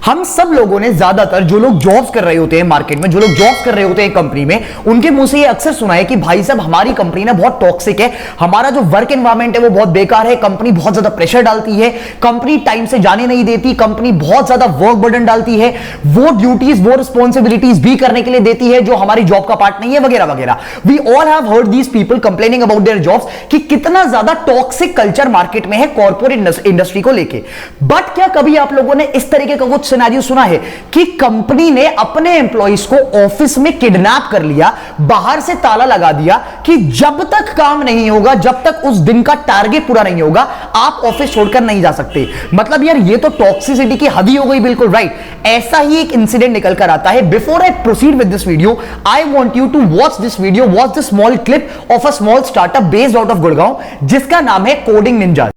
हम सब लोगों ने ज्यादातर जो लोग जॉब्स कर रहे होते हैं मार्केट में, जो लोग जॉब्स कर रहे होते हैं कंपनी में, उनके मुंह से ये अक्सर सुना है कि भाई साहब हमारी कंपनी ना बहुत टॉक्सिक है, हमारा जो वर्क एनवायरनमेंट है वो बहुत बेकार है, कंपनी बहुत ज्यादा प्रेशर डालती है, कंपनी टाइम से जाने नहीं देती, कंपनी बहुत ज्यादा वर्क बर्डन डालती है, वो ड्यूटीज वो रिस्पॉन्सिबिलिटीज भी करने के लिए देती है जो हमारी जॉब का पार्ट नहीं है, वगैरह वगैरह। We all have heard these people complaining about their jobs कि कितना ज्यादा टॉक्सिक कल्चर मार्केट में है कॉर्पोरेट इंडस्ट्री को लेके। बट क्या कभी आप लोगों ने इस तरीके का कुछ सिनेरियो सुना है कि कंपनी ने अपने एम्प्लॉइज को ऑफिस में किडनैप कर लिया, बाहर से ताला लगा दिया कि जब तक काम नहीं होगा, जब तक उस दिन का टारगेट पूरा नहीं होगा, आप ऑफिस छोड़कर नहीं जा सकते? मतलब यार ये तो टॉक्सिसिटी की हद ही हो गई, बिल्कुल राइट। ऐसा ही एक इंसिडेंट निकल कर आता है। Before I proceed with this video, I want you to watch this video, watch the small clip of a small startup based out of Gurgaon, जिसका नाम है कोडिंग निंजा।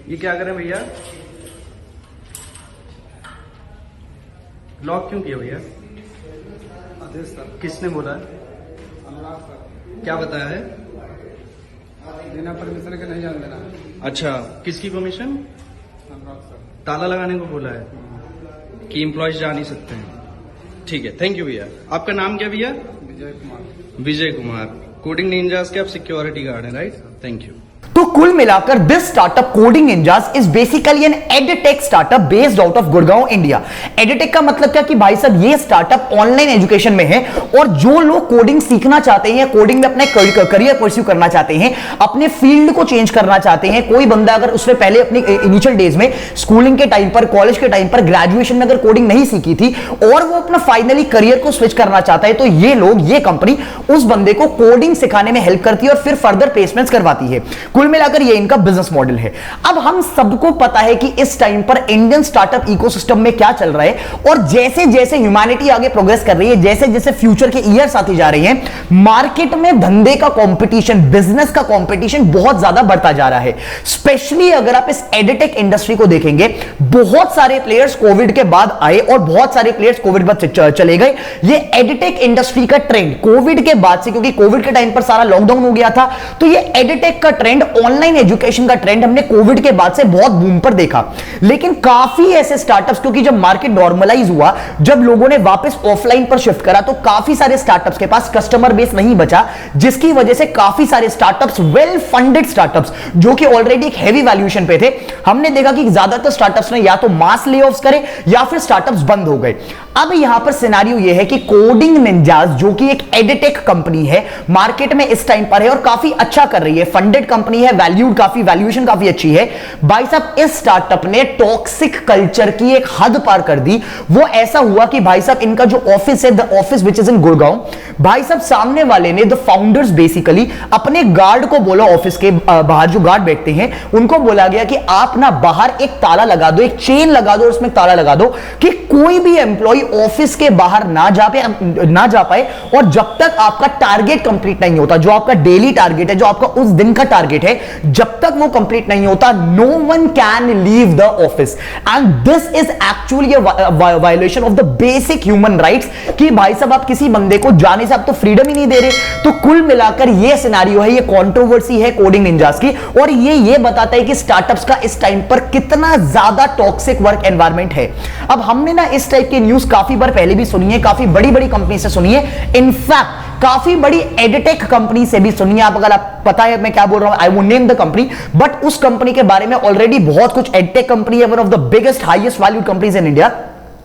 ये क्या करें भैया? लॉक क्यों किया भैया? आदेश सर। किसने बोला है? अनुराग सर। क्या बताया है? बिना परमिशन के नहीं जाने देना। अच्छा, किसकी परमिशन? अनुराग सर। ताला लगाने को बोला है कि एम्प्लॉयज जा नहीं सकते हैं। ठीक है, थैंक यू भैया। आपका नाम क्या भैया? विजय कुमार। विजय कुमार। कोडिंग निंजास के आप सिक्योरिटी गार्ड हैं, राइट? Thank you. तो कुल मिलाकर this startup Coding Ninjas is basically an edtech startup based out of Gurgaon India. Edtech का मतलब क्या कि भाई साहब ये स्टार्टअप ऑनलाइन एजुकेशन में है, और जो लोग कोडिंग सीखना चाहते हैं, कोडिंग में अपने करियर परस्यू करना चाहते हैं, अपने फील्ड को चेंज करना चाहते हैं, कोई बंदा अगर उसने पहले अपनी इनिशियल डेज में स्कूलिंग के टाइम पर, कॉलेज के टाइम पर, ग्रेजुएशन में अगर कोडिंग नहीं सीखी थी और वो अपना फाइनली करियर को स्विच करना चाहता है, तो ये लोग, ये कंपनी उस बंदे को कोडिंग सिखाने में हेल्प करती है और फिर फर्दर प्लेसमेंट्स करवाती है। कुल मिलाकर ये इनका बिजनेस मॉडल है। अब हम सबको पता है कि इस टाइम पर इंडियन स्टार्टअप इकोसिस्टम में क्या चल रहा है, और जैसे जैसे ह्यूमैनिटी आगे प्रोग्रेस कर रही है, जैसे जैसे फ्यूचर के ईयर्स आते जा रहे हैं, मार्केट में धंधे का कंपटीशन, बिजनेस का कंपटीशन बहुत ज्यादा बढ़ता जा रहा है। स्पेशली अगर आप इस एडटेक इंडस्ट्री को देखेंगे, बहुत सारे प्लेयर्स कोविड के बाद आए और बहुत सारे प्लेयर्स कोविड बाद चले गए। ये एडटेक इंडस्ट्री का ट्रेंड कोविड के बाद से, क्योंकि कोविड के टाइम पर सारा लॉकडाउन हो गया था, तो ये एडटेक का ट्रेंड, ऑनलाइन एजुकेशन का ट्रेंड हमने कोविड के बाद से बहुत बूम पर देखा। लेकिन काफी ऐसे स्टार्टअप्स, क्योंकि जब मार्केट नॉर्मलाइज हुआ, जब लोगों ने वापस ऑफलाइन पर शिफ्ट करा, तो काफी सारे स्टार्टअप्स के पास कस्टमर बेस नहीं बचा, जिसकी वजह से काफी सारे स्टार्टअप्स, वेल फंडेड स्टार्टअप्स जो कि ऑलरेडी एक हैवी वैल्यूएशन पे थे, हमने देखा कि ज्यादातर स्टार्टअप्स ने या तो मास लेऑफ्स करे या फिर स्टार्टअप्स बंद हो गए। अब यहां पर सिनेरियो यह है कि कोडिंग निंजास, जो कि एक एडटेक कंपनी है, मार्केट में इस टाइम पर है और काफी अच्छा कर रही है, फंडेड कंपनी है, वैल्यूड काफी, वैल्यूएशन काफी अच्छी है। भाई साहब इस स्टार्टअप ने टॉक्सिक कल्चर की एक हद पार कर दी। वो ऐसा हुआ कि भाई साहब इनका जो ऑफिस है, the office which is in Gurgaon, भाई साहब सामने वाले ने, द फाउंडर्स बेसिकली, अपने गार्ड को बोला, ऑफिस के बाहर जो गार्ड बैठते हैं उनको बोला गया कि आप ना बाहर एक ताला लगा दो, एक चेन लगा दो, उसमें ताला लगा दो कि कोई भी एम्प्लॉय ऑफिस के बाहर ना जा पाए, और जब तक आपका टारगेट कंप्लीट नहीं होता, जो आपका डेली टारगेट है, जो आपका उस दिन का टारगेट है, जब तक वो कंप्लीट नहीं होता, no one can leave the office. And this is actually violation of the basic human rights कि भाई साहब आप किसी बंदे को जाने से आप तो फ्रीडम ही नहीं दे रहे। तो कुल मिलाकर ये सिनेरियो है, ये कंट्रोवर्सी है कोडिंग निंजास की, और ये बताता है कि स्टार्टअप्स का इस टाइम पर कितना ज्यादा टॉक्सिक वर्क एनवायरनमेंट है। अब हमने ना इस टाइप की न्यूज काफी बार पहले भी सुनी है, काफी बड़ी बड़ी कंपनी से सुनी है, इनफैक्ट काफी बड़ी एडटेक कंपनी से भी सुनी है। आप अगर आप पता है मैं क्या बोल रहा हूं, I won't name the company, but उस कंपनी के बारे में ऑलरेडी बहुत कुछ, एडटेक कंपनी है, one of the biggest highest valued companies in India,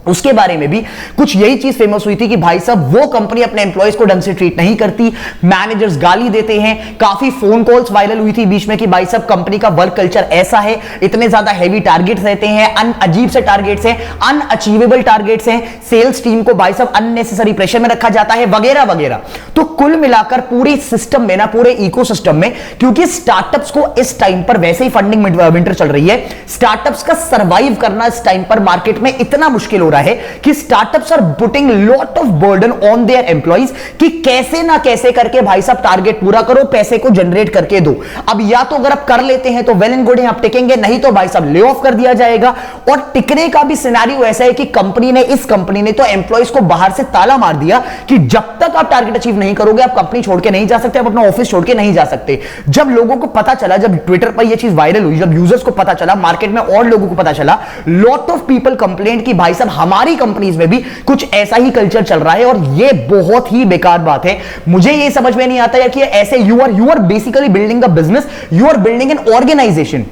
उसके बारे में भी कुछ यही चीज फेमस हुई थी कि भाई साहब वो कंपनी अपने एम्प्लॉयज को ढंग से ट्रीट नहीं करती, मैनेजर्स गाली देते हैं। काफी फोन कॉल्स वायरल हुई थी बीच में कि भाई साहब कंपनी का वर्क कल्चर ऐसा है, इतने ज्यादा हैवी टारगेट्स रहते हैं, अजीब से टारगेट्स हैं, अनअचीवेबल टारगेट्स हैं, सेल्स टीम को भाई साहब अननेसेसरी प्रेशर में रखा जाता है, वगैरह वगैरह। तो कुल मिलाकर पूरे सिस्टम में ना, पूरे इकोसिस्टम में, क्योंकि स्टार्टअप्स को इस टाइम पर वैसे ही फंडिंग विंटर चल रही है, स्टार्टअप्स का सर्वाइव करना इस टाइम पर मार्केट में इतना मुश्किल हो रहा है रहा है कि startups are putting lot of burden on their employees कि कैसे ना कैसे करके भाई साहब टारगेट पूरा करो, पैसे को जनरेट करके दो। अब या तो अगर आप कर लेते हैं तो वेल एंड गुड है, आप टिकेंगे, नहीं तो भाई साहब ले ऑफ कर दिया जाएगा। और टिकने का भी सिनेरियो ऐसा है कि इस कंपनी ने तो एम्प्लॉइज को बाहर से ताला मार दिया कि जब तक आप टारगेट अचीव नहीं करोगे आप कंपनी छोड़ के नहीं जा सकते, आप अपना ऑफिस छोड़ के नहीं जा सकते। जब लोगों को पता चला, जब ट्विटर पर यह चीज वायरल हुई, जब यूजर्स को पता चला, मार्केट में और लोगों को पता चला, लॉट ऑफ पीपल कंप्लेंट कि भाई साहब हमारी कंपनीज में भी कुछ ऐसा ही कल्चर चल रहा है और यह बहुत ही बेकार बात है। मुझे यह समझ में नहीं आता है कि ऐसे you are basically building a business, you are building an organisation.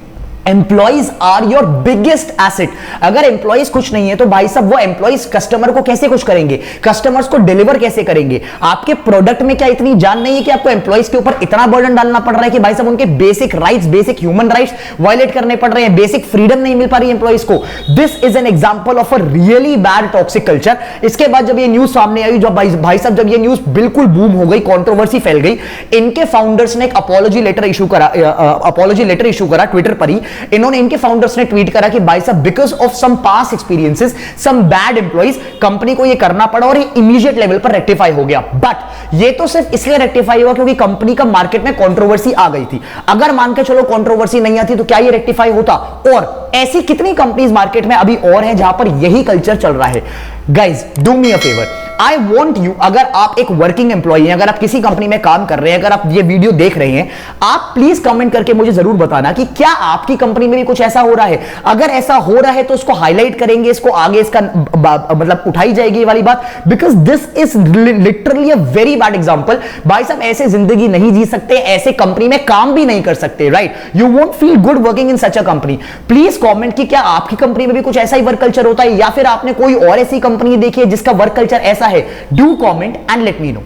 Employees are your biggest asset. अगर एम्प्लॉइज कुछ नहीं है तो भाई साहब वो एम्प्लॉइज कस्टमर को कैसे कुछ करेंगे, कस्टमर्स को डिलीवर कैसे करेंगे? आपके प्रोडक्ट में क्या इतनी जान नहीं है कि आपको एम्प्लॉइज के ऊपर इतना बर्डन डालना पड़ रहा है कि भाई साहब उनके basic rights, basic human rights violate करने पड़ रहे हैं, बेसिक फ्रीडम नहीं मिल पा रही एम्प्लॉइज को? This is an example of a really bad toxic culture. इसके बाद जब ये न्यूज सामने आई, जब भाई साहब जब ये न्यूज बिल्कुल बूम हो गई, कंट्रोवर्सी फैल गई, इनके फाउंडर्स ने एक अपॉलॉजी लेटर इशू करा ट्विटर पर ही। इन्होंने, इनके फाउंडर्स ने ट्वीट करा कि भाई साहब because of some past experiences, some bad employees, company को ये करना पड़ा और ये इमीडिएट लेवल पर रेक्टिफाई हो गया। बट ये तो सिर्फ इसलिए रेक्टिफाई हुआ क्योंकि कंपनी का मार्केट में कंट्रोवर्सी आ गई थी। अगर मान के चलो कंट्रोवर्सी नहीं आती तो क्या ये रेक्टिफाई होता? और ऐसी कितनी कंपनीज मार्केट में अभी और हैं जहां पर यही कल्चर चल रहा है। Guys do me a favour, I want you, अगर आप एक वर्किंग एम्प्लॉई हैं, अगर आप किसी कंपनी में काम कर रहे हैं, अगर आप ये वीडियो देख रहे हैं, आप प्लीज कमेंट करके मुझे जरूर बताना कि क्या आपकी कंपनी में भी कुछ ऐसा हो रहा है। अगर ऐसा हो रहा है तो उसको हाईलाइट करेंगे, इसको आगे इसका मतलब उठाई जाएगी ये वाली बात, because this is literally a very bad example. भाई साहब ऐसे जिंदगी नहीं जी सकते, ऐसे कंपनी में काम भी नहीं कर सकते, right? You won't feel good working in such a company. Please comment कि क्या आपकी कंपनी में भी कुछ ऐसा ही वर्क कल्चर होता है या फिर आपने कोई और ऐसी कंपनी देखी है जिसका वर्क कल्चर ऐसा है। Do comment and let me know.